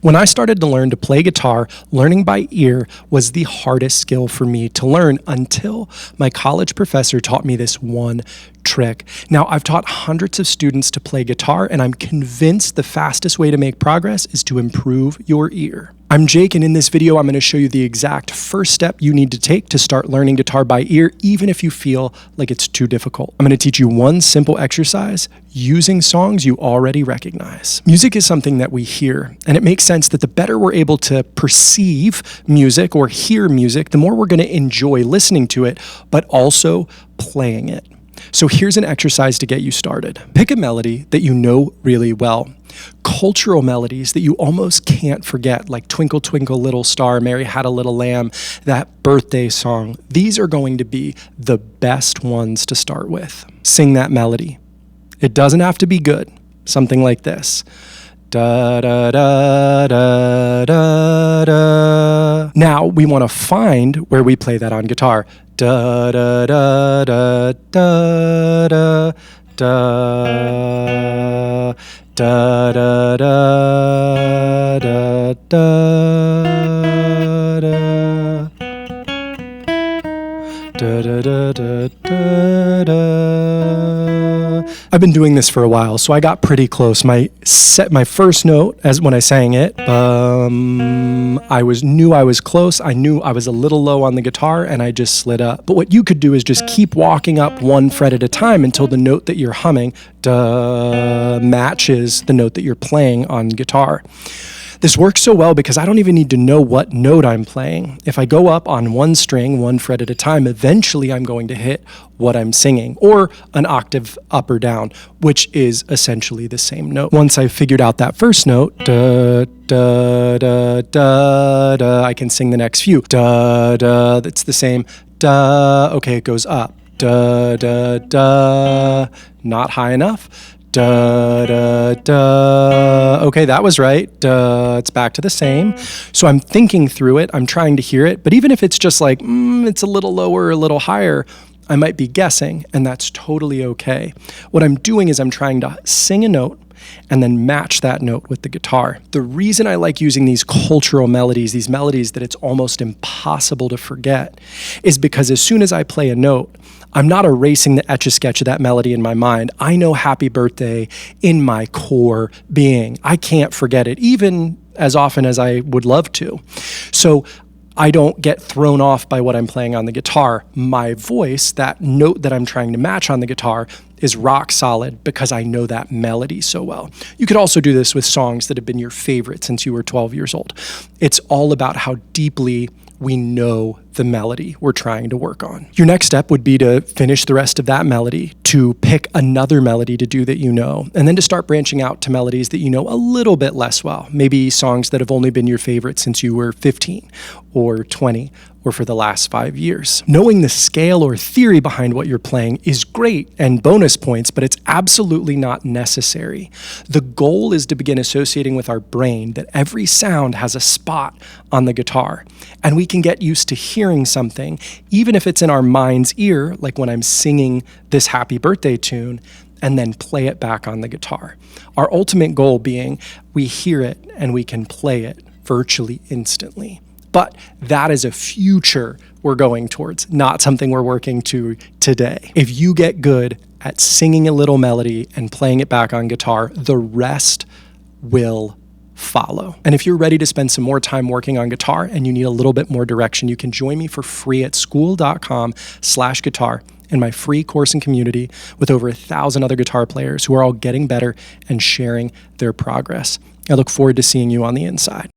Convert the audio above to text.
When I started to learn to play guitar, learning by ear was the hardest skill for me to learn until my college professor taught me this one trick. Now, I've taught hundreds of students to play guitar, and I'm convinced the fastest way to make progress is to improve your ear. I'm Jake, and in this video, I'm going to show you the exact first step you need to take to start learning guitar by ear, even if you feel like it's too difficult. I'm going to teach you one simple exercise using songs you already recognize. Music is something that we hear, and it makes sense that the better we're able to perceive music or hear music, the more we're going to enjoy listening to it, but also playing it. So here's an exercise to get you started. Pick a melody that you know really well. Cultural melodies that you almost can't forget, like Twinkle, Twinkle, Little Star, Mary Had a Little Lamb, that birthday song. These are going to be the best ones to start with. Sing that melody. It doesn't have to be good. Something like this. Da, da, da, da, da, da. Now we want to find where we play that on guitar. Da, da, da, da, da, da, da, da, da, da, da, da, da, da, da, da, da. I've been doing this for a while, so I got pretty close. My first note, as when I sang it, knew I was close. I knew I was a little low on the guitar, and I just slid up. But what you could do is just keep walking up one fret at a time until the note that you're humming matches the note that you're playing on guitar. This works so well because I don't even need to know what note I'm playing. If I go up on one string, one fret at a time, eventually I'm going to hit what I'm singing, or an octave up or down, which is essentially the same note. Once I've figured out that first note, da, da, da, da, da, I can sing the next few. Da, da, that's the same. Da, okay, it goes up. Da, da, da, not high enough. Da, da, da. Okay, that was right. Da, it's back to the same. So I'm thinking through it. I'm trying to hear it. But even if it's just like, it's a little lower or a little higher, I might be guessing, and that's totally okay. What I'm doing is I'm trying to sing a note and then match that note with the guitar. The reason I like using these cultural melodies, these melodies that it's almost impossible to forget, is because as soon as I play a note, I'm not erasing the etch-a-sketch of that melody in my mind. I know Happy Birthday in my core being. I can't forget it, even as often as I would love to. So I don't get thrown off by what I'm playing on the guitar. My voice, that note that I'm trying to match on the guitar, is rock solid because I know that melody so well. You could also do this with songs that have been your favorite since you were 12 years old. It's all about how deeply we know the melody we're trying to work on. Your next step would be to finish the rest of that melody, to pick another melody to do that you know, and then to start branching out to melodies that you know a little bit less well. Maybe songs that have only been your favorite since you were 15 or 20 or for the last 5 years. Knowing the scale or theory behind what you're playing is great and bonus points, but it's absolutely not necessary. The goal is to begin associating with our brain that every sound has a spot on the guitar, and we can get used to hearing something, even if it's in our mind's ear, like when I'm singing this Happy Birthday tune, and then play it back on the guitar. Our ultimate goal being we hear it and we can play it virtually instantly. But that is a future we're going towards, not something we're working to today. If you get good at singing a little melody and playing it back on guitar, the rest will follow. And if you're ready to spend some more time working on guitar and you need a little bit more direction, you can join me for free at school.com/guitar in my free course and community with over 1,000 other guitar players who are all getting better and sharing their progress. I look forward to seeing you on the inside.